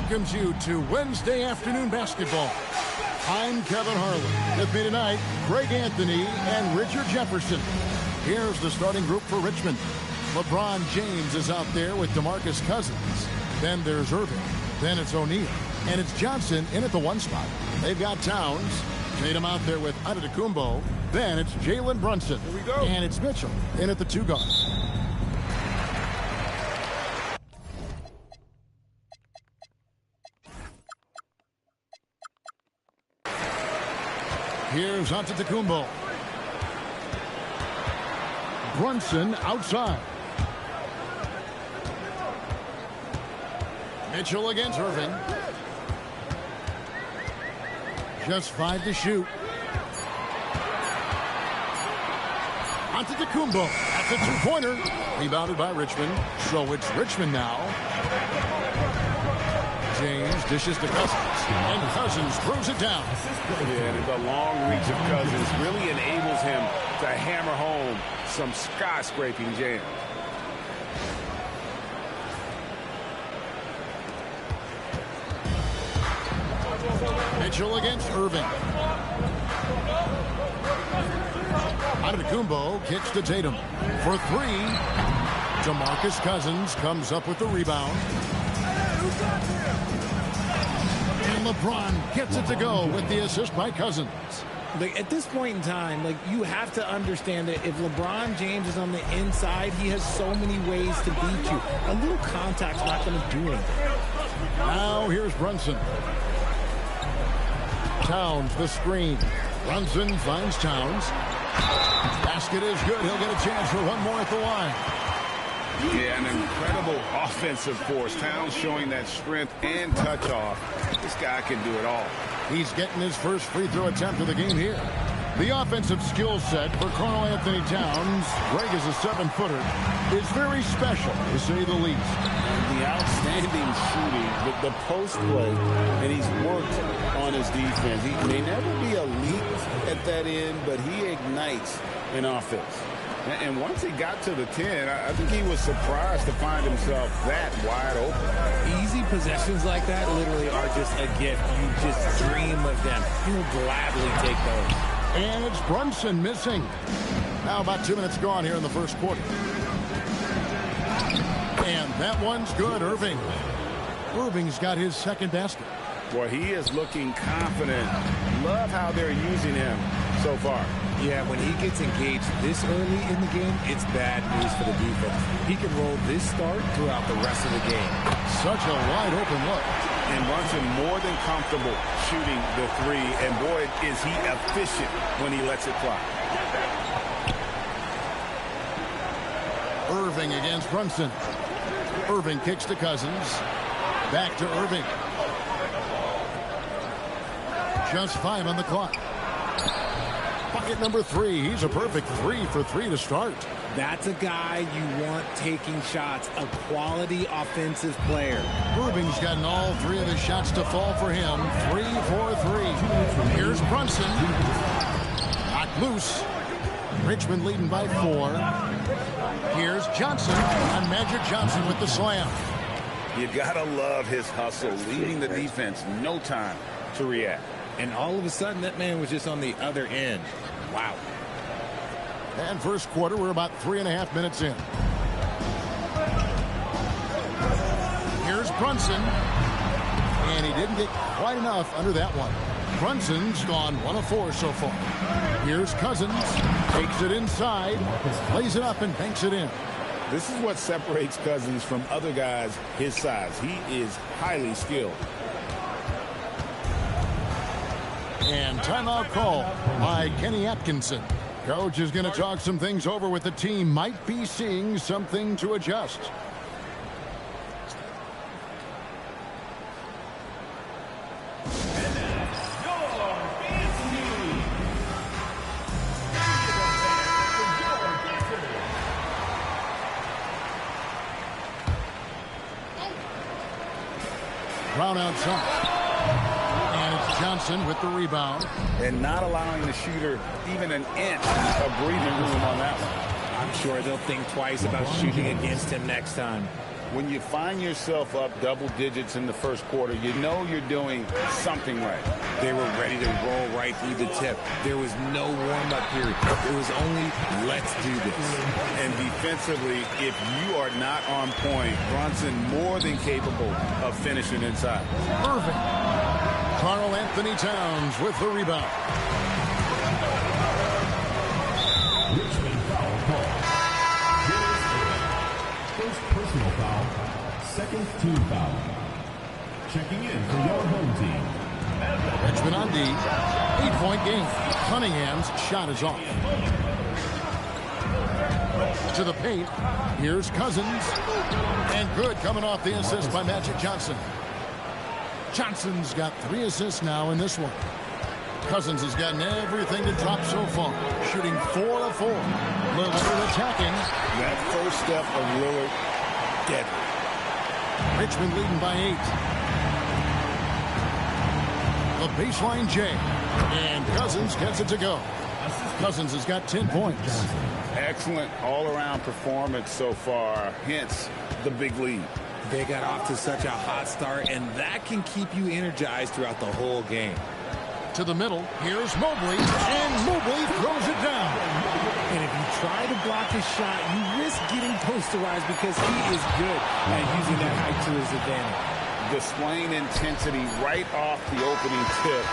welcomes you to Wednesday afternoon basketball. I'm Kevin Harlan. With me tonight, Greg Anthony and Richard Jefferson. Here's the starting group for Richmond. LeBron James is out there with DeMarcus Cousins. Then there's Irving. Then it's O'Neal. And it's Johnson in at the 1 spot. They've got Towns. Tatum out there with Antetokounmpo. Then it's Jalen Brunson. Here we go. And it's Mitchell in at the 2 guard. Here's Antetokounmpo. Brunson outside. Mitchell against Irving. Just 5 to shoot. Antetokounmpo at the 2-pointer. Rebounded by Richmond. So it's Richmond now. James dishes to Cousins, and Cousins throws it down. Yeah, the long reach of Cousins really enables him to hammer home some skyscraping jams. Mitchell against Irving. Antetokounmpo kicks to Tatum for 3. DeMarcus Cousins comes up with the rebound. And LeBron gets it to go with the assist by Cousins. At this point in time, you have to understand that if LeBron James is on the inside, he has so many ways to beat you. A little contact's not going to do anything. Now here's Brunson. Towns the screen. Brunson finds Towns. Basket is good. He'll get a chance for one more at the line. Yeah, an incredible offensive force. Towns showing that strength and touch off. This guy can do it all. He's getting his first free throw attempt of the game here. The offensive skill set for Karl Anthony Towns, Greg is a 7-footer, is very special, to say the least. The outstanding shooting, the post play, and he's worked on his defense. He may never be elite at that end, but he ignites an offense. And once he got to the 10, I think he was surprised to find himself that wide open. Easy possessions like that literally are just a gift. You just dream of them. He'll gladly take those. And it's Brunson missing. Now about 2 minutes gone here in the first quarter. And that one's good, Irving. Irving's got his second basket. Boy, he is looking confident. Love how they're using him so far. Yeah, when he gets engaged this early in the game, it's bad news for the defense. He can roll this start throughout the rest of the game. Such a wide open look. And Brunson more than comfortable shooting the 3. And boy, is he efficient when he lets it fly. Irving against Brunson. Irving kicks to Cousins. Back to Irving. Just 5 on the clock. Bucket number 3. He's a perfect 3 for 3 to start. That's a guy you want taking shots, a quality offensive player. Irving's gotten all 3 of his shots to fall for him. 3 for 3. Here's Brunson. Knocked loose. Richmond leading by 4. Here's Johnson. And Magic Johnson with the slam. You gotta love his hustle, leaving the defense no time to react. And all of a sudden, that man was just on the other end. Wow. And first quarter, we're about 3.5 minutes in. Here's Brunson. And he didn't get quite enough under that one. Brunson's gone 1 of 4 so far. Here's Cousins. Takes it inside. Plays it up and banks it in. This is what separates Cousins from other guys his size. He is highly skilled. And timeout call by Kenny Atkinson. Coach is going to talk some things over with the team. Might be seeing something to adjust. Brown outside. Johnson with the rebound. And not allowing the shooter even an inch of breathing room on that one. I'm sure they'll think twice about shooting against him next time. when you find yourself up double digits in the first quarter, you know you're doing something right. They were ready to roll right through the tip. There was no warm-up period. It was only, let's do this. And defensively, if you are not on point, Brunson more than capable of finishing inside. Perfect. Karl Anthony Towns with the rebound. Richmond foul call. First personal foul, second team foul. Checking in for your home team. Richmond on D. 8-point game. Cunningham's shot is off. To the paint. Here's Cousins. And good coming off the assist by Magic Johnson. Johnson's got 3 assists now in this one. Cousins has gotten everything to drop so far. Shooting 4 of 4. Lillard attacking. That first step of Lillard, deadly. Richmond leading by 8. The baseline J. And Cousins gets it to go. Cousins has got 10 points. Excellent all-around performance so far, hence the big lead. They got off to such a hot start, and that can keep you energized throughout the whole game. To the middle, here's Mobley, and Mobley throws it down. And if you try to block his shot, you risk getting posterized because he is good at using that height to his advantage. Displaying intensity right off the opening tip,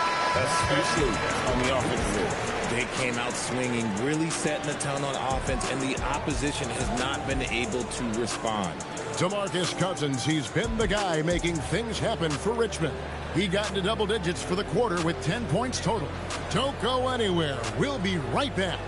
especially on the offensive end. They came out swinging, really setting the tone on offense, and the opposition has not been able to respond. DeMarcus Cousins, he's been the guy making things happen for Richmond. He got into double digits for the quarter with 10 points total. Don't go anywhere. We'll be right back.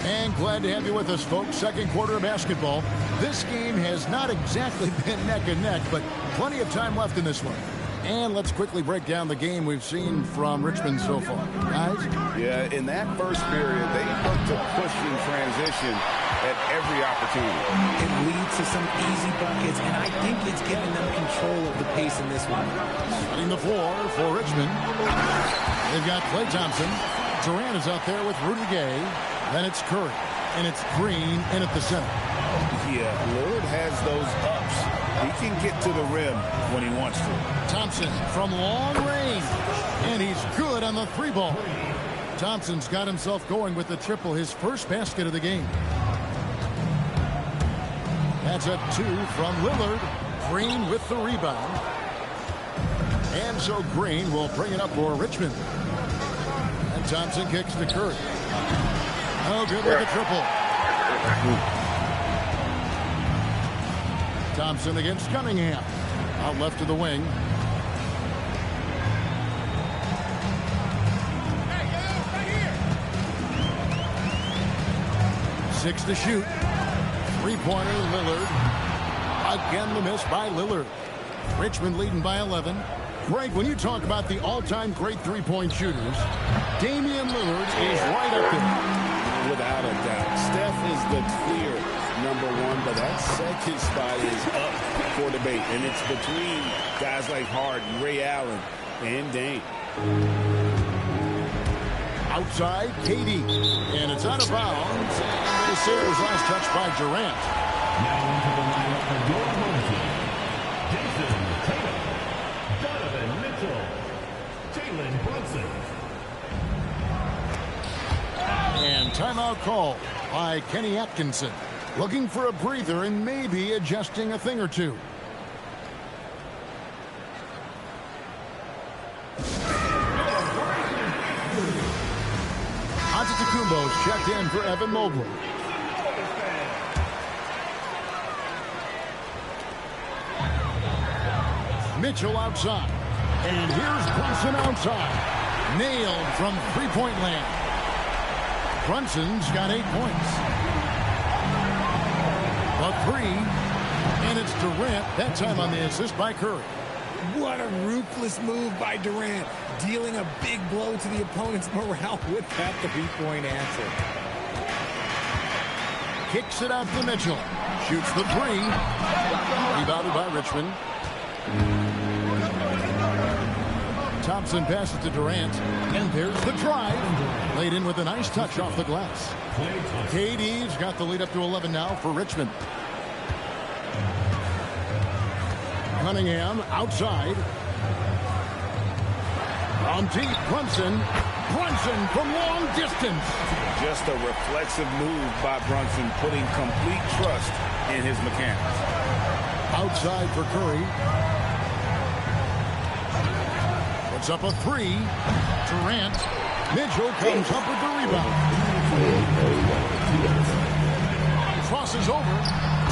And glad to have you with us, folks. Second quarter of basketball. This game has not exactly been neck and neck, but plenty of time left in this one. And let's quickly break down the game we've seen from Richmond so far. Guys? Yeah, in that first period, they looked to push in transition at every opportunity. It leads to some easy buckets, and I think it's giving them control of the pace in this one. Setting the floor for Richmond. They've got Klay Thompson. Durant is out there with Rudy Gay. Then it's Curry. And it's Green in at the center. Yeah, Lillard has those ups. He can get to the rim when he wants to. Thompson from long range. And he's good on the 3-ball. Thompson's got himself going with the triple, his first basket of the game. That's a 2 from Lillard. Green with the rebound. And so Green will bring it up for Richmond. And Thompson kicks to Curry. Oh, good with the triple. Thompson against Cunningham. Out left to the wing. Six to shoot. Three-pointer, Lillard. Again, the miss by Lillard. Richmond leading by 11. Greg, when you talk about the all-time great three-point shooters, Damian Lillard is right up there. Without a doubt. Steph is the clear #1, but that second spot is up for debate. And it's between guys like Harden, Ray Allen, and Dame. Outside, KD. And it's out of bounds. And the Sixers last touch by Durant. Now into the lineup for your home team. Jason Tatum, Donovan Mitchell, Jalen Brunson. And timeout call by Kenny Atkinson. Looking for a breather and maybe adjusting a thing or two. Antetokounmpo's checked in for Evan Mobley. Mitchell outside. And here's Brunson outside. Nailed from three-point land. Brunson's got 8 points. A 3. And it's Durant, that time on the assist by Curry. What a ruthless move by Durant, dealing a big blow to the opponent's morale with that three-point answer. Kicks it out to Mitchell. Shoots the 3. Rebounded by Richmond. Thompson passes to Durant. And there's the drive. Laid in with a nice touch off the glass. KD's got the lead up to 11 now for Richmond. Cunningham outside. On deep, Brunson. Brunson from long distance. Just a reflexive move by Brunson, putting complete trust in his mechanics. Outside for Curry. Puts up a three. Durant. Mitchell comes up with the rebound. Crosses over.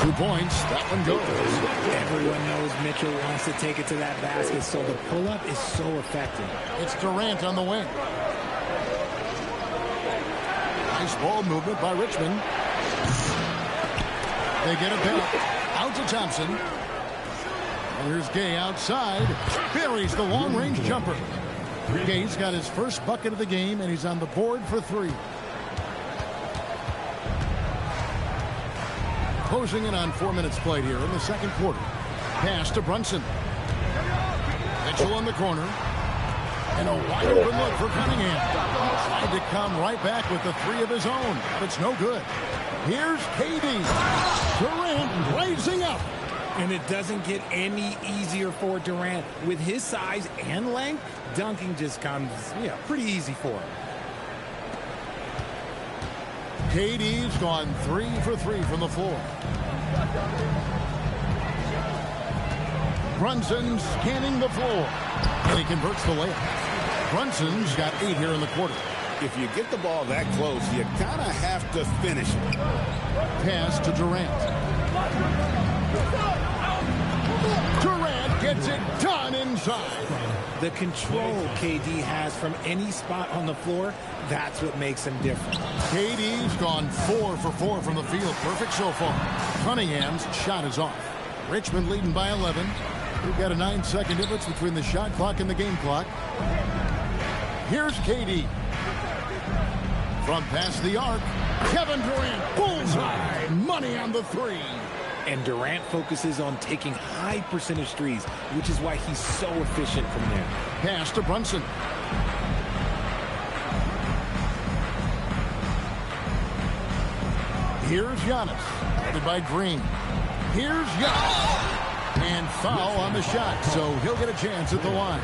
2 points. That one goes. Everyone knows Mitchell wants to take it to that basket, so the pull-up is so effective. It's Durant on the wing. Nice ball movement by Richmond. They get it back. Out to Thompson. And here's Gay outside. Buries the long-range jumper. Gay's got his first bucket of the game, and he's on the board for 3. Closing in on 4 minutes played here in the second quarter. Pass to Brunson. Mitchell in the corner. And a wide open look for Cunningham. Tried to come right back with the 3 of his own, but it's no good. Here's KD. Durant raising up. And it doesn't get any easier for Durant. With his size and length, dunking just comes, pretty easy for him. KD's gone 3 for 3 from the floor. Brunson scanning the floor. And he converts the layup. Brunson's got 8 here in the quarter. If you get the ball that close, you kind of have to finish it. Pass to Durant. Durant gets it done inside. The control KD has from any spot on the floor, that's what makes him different. KD's gone 4 for 4 from the field. Perfect so far. Cunningham's shot is off. Richmond leading by 11. We've got a 9-second difference between the shot clock and the game clock. Here's KD. From past the arc, Kevin Durant, bullseye, money on the 3. And Durant focuses on taking high percentage threes, which is why he's so efficient from there. Pass to Brunson. Here's Giannis, headed by Green. Here's Giannis. And foul on the shot, so he'll get a chance at the line.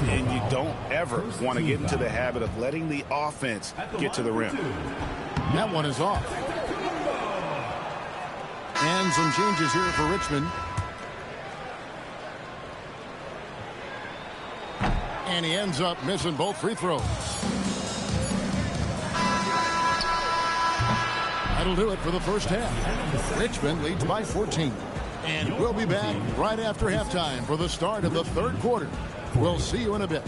And you don't ever want to get into the habit of letting the offense get to the rim. That one is off. And some changes here for Richmond. And he ends up missing both free throws. That'll do it for the first half. Richmond leads by 14. And we'll be back right after halftime for the start of the third quarter. We'll see you in a bit.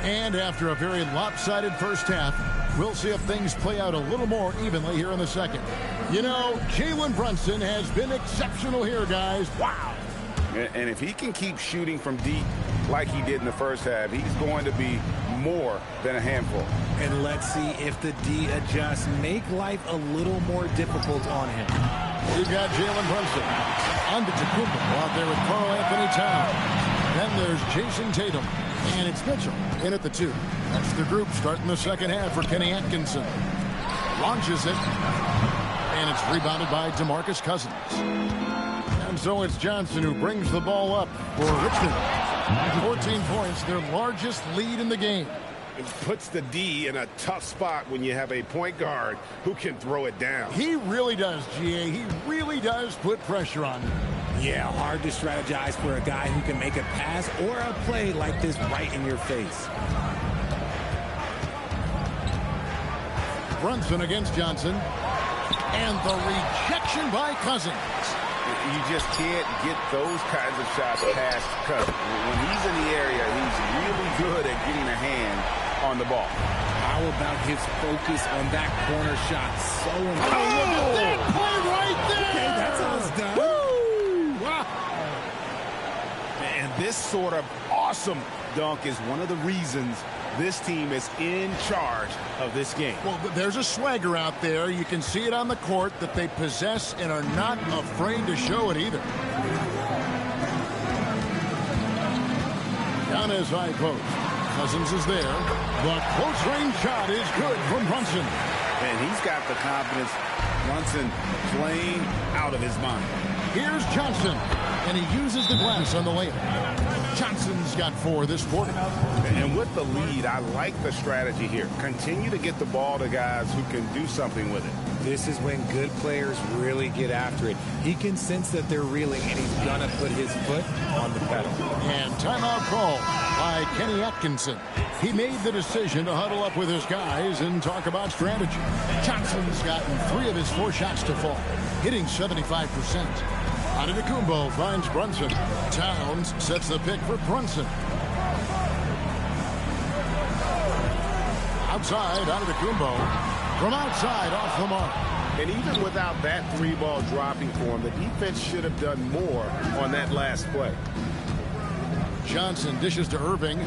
And after a very lopsided first half, we'll see if things play out a little more evenly here in the second. You know, Jalen Brunson has been exceptional here, guys. Wow. And if he can keep shooting from deep like he did in the first half, he's going to be more than a handful. And let's see if the D adjusts, make life a little more difficult on him. We've got Jalen Brunson. Antetokounmpo out there with Karl-Anthony Towns. Then there's Jason Tatum. And it's Mitchell in at the 2. That's the group starting the second half for Kenny Atkinson. Launches it. And it's rebounded by DeMarcus Cousins. And so it's Johnson who brings the ball up for Richmond. 14 points, their largest lead in the game. It puts the D in a tough spot when you have a point guard who can throw it down. He really does, GA. He really does put pressure on him. Yeah, hard to strategize for a guy who can make a pass or a play like this right in your face. Brunson against Johnson. And the rejection by Cousins. You just can't get those kinds of shots past Cousins. When he's in the area, he's really good at getting a hand on the ball. How about his focus on that corner shot? So important. Oh, that play right there! Okay, that's how it's done. Woo! Wow. And this sort of awesome dunk is one of the reasons this team is in charge of this game. Well, there's a swagger out there. You can see it on the court that they possess and are not afraid to show it either. Down his high post. Cousins is there. The close-range shot is good from Brunson. And he's got the confidence. Brunson playing out of his mind. Here's Johnson, and he uses the glass on the layup. Johnson's got 4 this quarter. And with the lead, I like the strategy here. Continue to get the ball to guys who can do something with it. This is when good players really get after it. He can sense that they're reeling, and he's going to put his foot on the pedal. And timeout call by Kenny Atkinson. He made the decision to huddle up with his guys and talk about strategy. Johnson's gotten 3 of his 4 shots to fall, hitting 75%. Antetokounmpo finds Brunson. Towns sets the pick for Brunson. Outside, Antetokounmpo. From outside, off the mark. And even without that 3-ball dropping for him, the defense should have done more on that last play. Johnson dishes to Irving.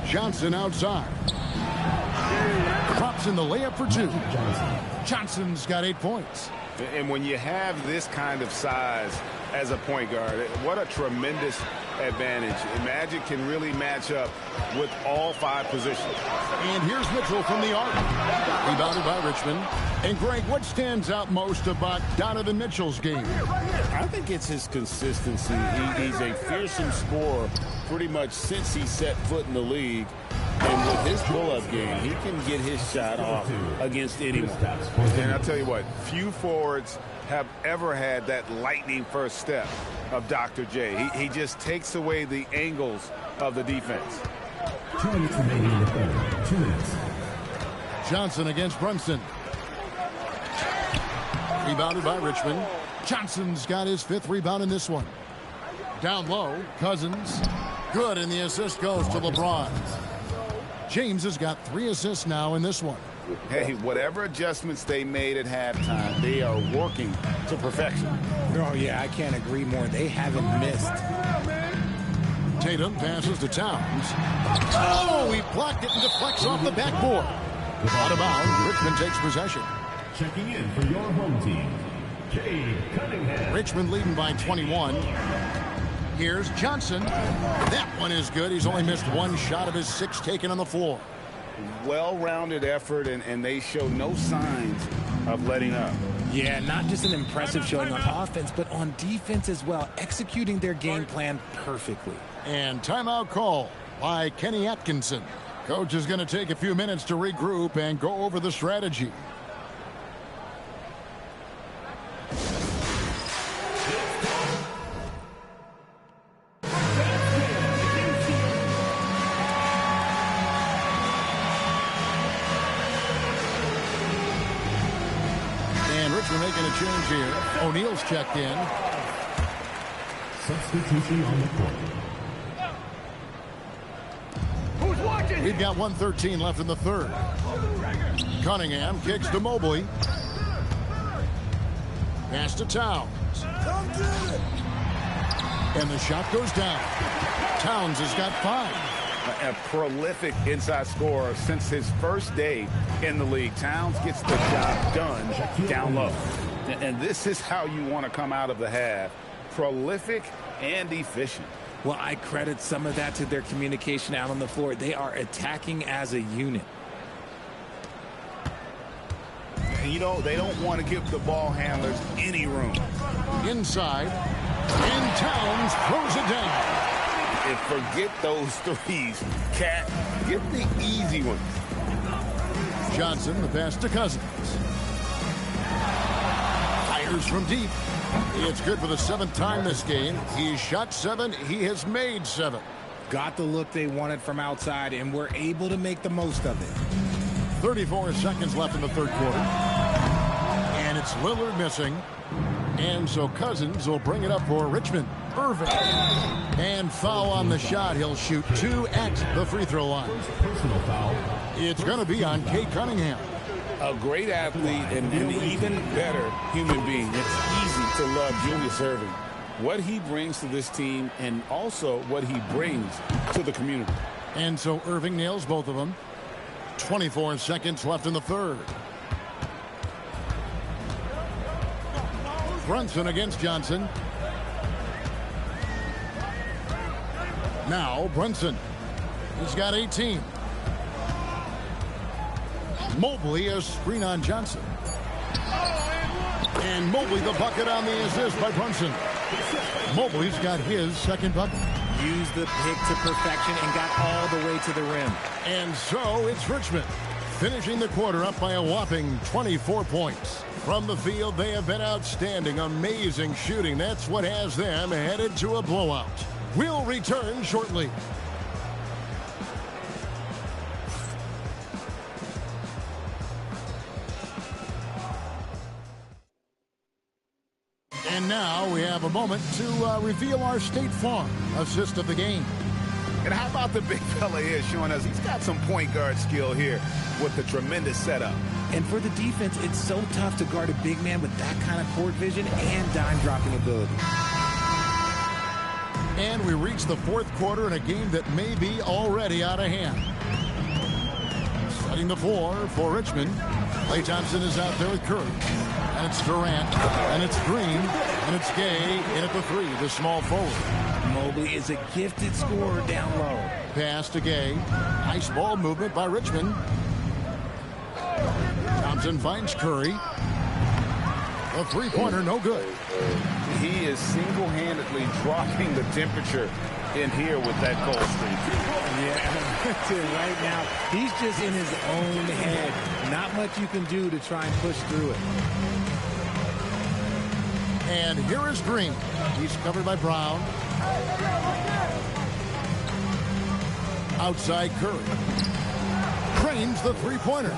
Johnson outside. Drops in the layup for 2. Johnson's got 8 points. And when you have this kind of size as a point guard, what a tremendous advantage. Magic can really match up with all 5 positions. And here's Mitchell from the arc. Rebounded by Richmond. And Greg, what stands out most about Donovan Mitchell's game? I think it's his consistency. He's a fearsome scorer pretty much since he set foot in the league. And with his pull-up game, he can get his shot off against anyone. And I'll tell you what, few forwards have ever had that lightning first step of Dr. J. He just takes away the angles of the defense. 2 minutes remaining in the third. 2 minutes. Johnson against Brunson. Rebounded by Richmond. Johnson's got his 5th rebound in this one. Down low, Cousins. Good, and the assist goes to LeBron. James has got 3 assists now in this one. Hey, whatever adjustments they made at halftime, they are working to perfection. Oh, yeah, I can't agree more. They haven't missed. Tatum passes to Towns. Oh, he blocked it and deflects off the backboard. Out of bounds, Richmond takes possession. Checking in for your home team, Cade Cunningham. Richmond leading by 21. Here's Johnson. That one is good. He's only missed 1 shot of his 6 taken on the floor. Well-rounded effort, and they show no signs of letting up. Yeah, not just an impressive showing on offense, but on defense as well, executing their game plan perfectly. And timeout call by Kenny Atkinson. Coach is going to take a few minutes to regroup and go over the strategy. We're making a change here. O'Neal's checked in. Substitution on the court. We've got 1:13 left in the third. Cunningham kicks to Mobley. Pass to Towns. And the shot goes down. Towns has got 5. A prolific inside scorer since his first day in the league. Towns gets the job done down low. And this is how you want to come out of the half. Prolific and efficient. Well, I credit some of that to their communication out on the floor. They are attacking as a unit. You know, they don't want to give the ball handlers any room. Inside. And Towns throws it down. And forget those threes. Cat, get the easy ones. Johnson, the pass to Cousins. Fires from deep. It's good for the 7th time this game. He's shot 7. He has made 7. Got the look they wanted from outside, and we're able to make the most of it. 34 seconds left in the 3rd quarter. And it's Lillard missing. And so Cousins will bring it up for Richmond. Irving. And foul on the shot. He'll shoot 2 at the free throw line. Personal foul. It's going to be on Cade Cunningham. A great athlete and an even better human being. It's easy to love Julius Irving. What he brings to this team and also what he brings to the community. And so Irving nails both of them. 24 seconds left in the 3rd. Brunson against Johnson. Now Brunson. He's got 18. Mobley a screen on Johnson. And Mobley the bucket on the assist by Brunson. Mobley's got his 2nd bucket. Used the pick to perfection and got all the way to the rim. And so it's Richmond finishing the quarter up by a whopping 24 points. From the field, they have been outstanding. Amazing shooting. That's what has them headed to a blowout. We'll return shortly. And now we have a moment to reveal our State Farm assist of the game. And how about the big fella here showing us he's got some point guard skill here with the tremendous setup. And for the defense, it's so tough to guard a big man with that kind of court vision and dime dropping ability. And we reach the 4th quarter in a game that may be already out of hand. Setting the floor for Richmond. Klay Thompson is out there with Curry. And it's Durant. And it's Green. And it's Gay in at the 3, the small forward. Mobley is a gifted scorer down low. Pass to Gay. Nice ball movement by Richmond. Thompson finds Curry. A 3-pointer, no good. He is single-handedly dropping the temperature in here with that cold streak. Yeah, right now, he's just in his own head. Not much you can do to try and push through it. And here is Green. He's covered by Brown. Outside Curry. Cranes the 3-pointer.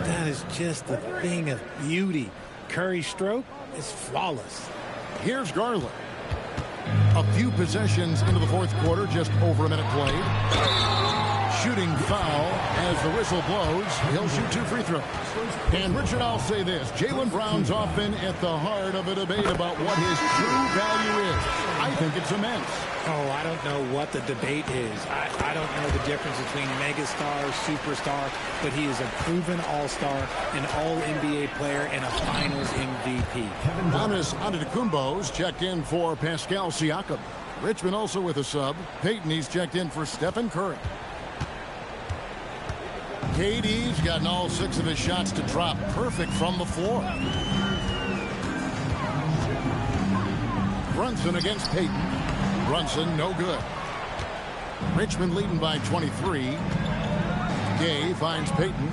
That is just a thing of beauty. Curry's stroke is flawless. Here's Garland. A few possessions into the 4th quarter, just over a minute played. Shooting foul as the whistle blows. He'll shoot 2 free throws. And Richard, I'll say this. Jaylen Brown's often at the heart of a debate about what his true value is. I think it's immense. Oh, I don't know what the debate is. I don't know the difference between megastar, superstar, but he is a proven all-star, an all-NBA player, and a finals MVP. Giannis Antetokounmpo's checked in for Pascal Siakam. Richmond also with a sub. Payton, he's checked in for Stephen Curry. KD's gotten all 6 of his shots to drop perfect from the floor. Brunson against Payton. Brunson, no good. Richmond leading by 23. Gay finds Payton.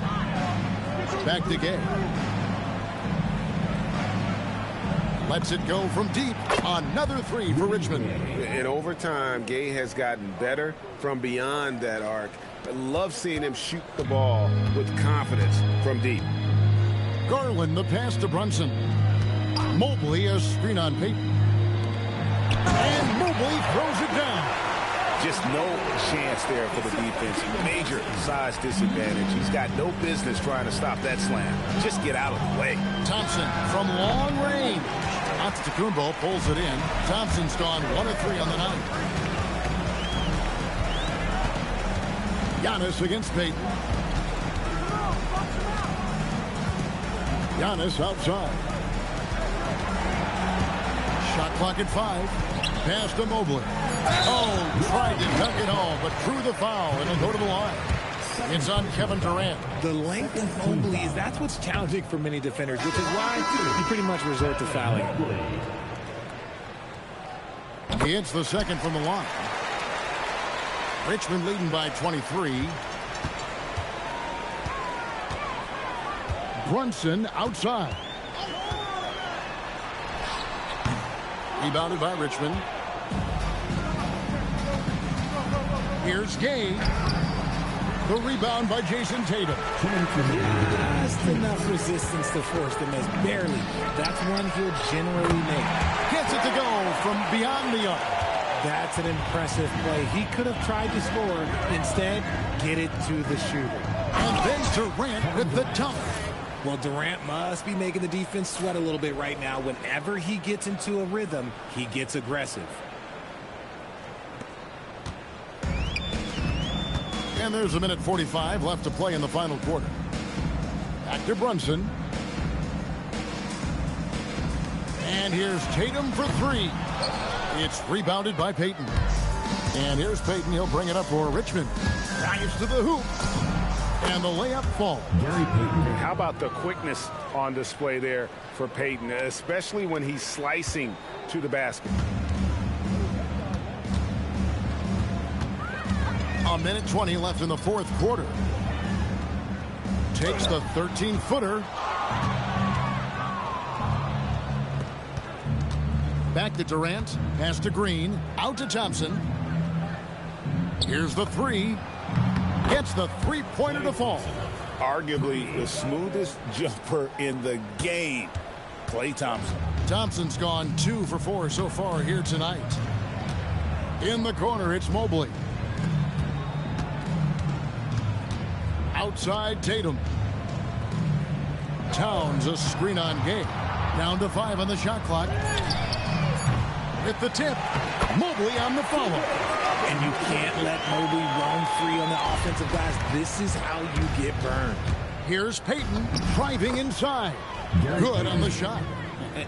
Back to Gay. Lets it go from deep. Another 3 for Richmond. In overtime, Gay has gotten better from beyond that arc. I love seeing him shoot the ball with confidence from deep. Garland, the pass to Brunson. Mobley, a screen on Payton. And Mobley throws it down. Just no chance there for the defense. Major size disadvantage. He's got no business trying to stop that slam. Just get out of the way. Thompson from long range. Antetokounmpo pulls it in. Thompson's gone 1 of 3 on the night. Giannis against Payton. Giannis outside. Shot clock at 5. Pass to Mobley. Oh, tried to dunk it home, but drew the foul, and it'll go to the line. It's on Kevin Durant. The length of Mobley is that's what's challenging for many defenders, which is why you pretty much resort to fouling. He hits the second from the line. Richmond leading by 23. Brunson outside. Rebounded by Richmond. Here's Gay. The rebound by Jason Tatum. Just enough resistance to force the miss. Barely. That's one he'll generally make. Gets it to go from beyond the arc. That's an impressive play. He could have tried to score. Instead, get it to the shooter. And then Durant with the dunk. Well, Durant must be making the defense sweat a little bit right now. Whenever he gets into a rhythm, he gets aggressive. And there's a minute 45 left to play in the final quarter. Back to Brunson. And here's Tatum for three. It's rebounded by Payton. And here's Payton. He'll bring it up for Richmond. Dives to the hoop. And the layup falls. Gary Payton. How about the quickness on display there for Payton, especially when he's slicing to the basket. A minute 20 left in the fourth quarter. Takes the 13-footer. Back to Durant. Pass to Green. Out to Thompson. Here's the three. Gets the three-pointer to fall. Arguably the smoothest jumper in the game. Klay Thompson. Thompson's gone 2 for 4 so far here tonight. In the corner, it's Mobley. Outside Tatum. Towns a screen on Gay. Down to 5 on the shot clock. At the tip. Mobley on the follow. And you can't let Mobley roam free on the offensive glass. This is how you get burned. Here's Payton driving inside. Good on the shot.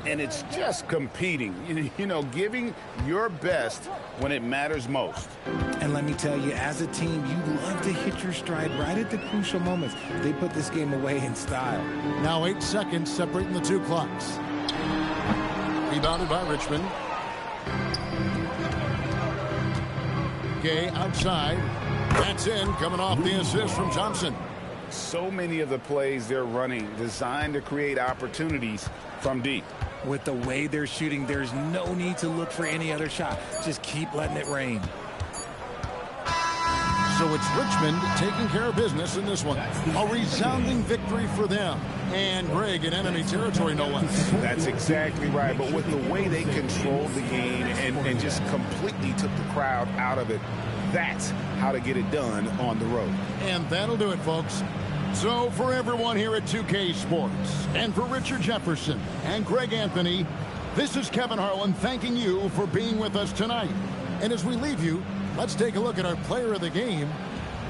And it's just competing, you know, giving your best when it matters most. And let me tell you, as a team, you love to hit your stride right at the crucial moments. They put this game away in style. Now 8 seconds separating the two clocks. Rebounded by Richmond. Gay outside. That's in, coming off the assist from Thompson. So many of the plays they're running designed to create opportunities from deep. With the way they're shooting, there's no need to look for any other shot. Just keep letting it rain. So it's Richmond taking care of business in this one. A resounding victory for them. And Greg in enemy territory, no less. That's exactly right. But with the way they controlled the game and just completely took the crowd out of it, that's how to get it done on the road. And that'll do it, folks. So for everyone here at 2K Sports, and for Richard Jefferson and Greg Anthony, this is Kevin Harlan thanking you for being with us tonight. And as we leave you, let's take a look at our player of the game,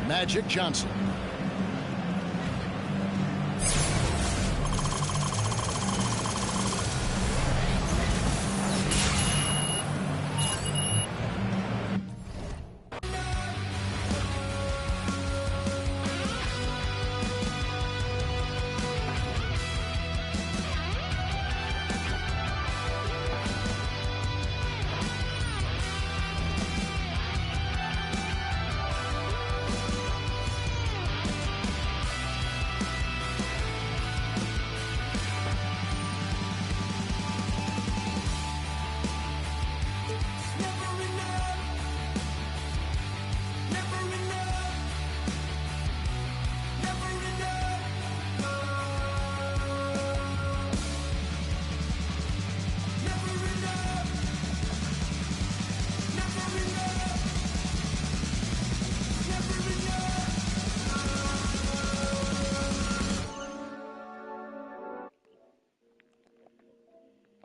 Magic Johnson.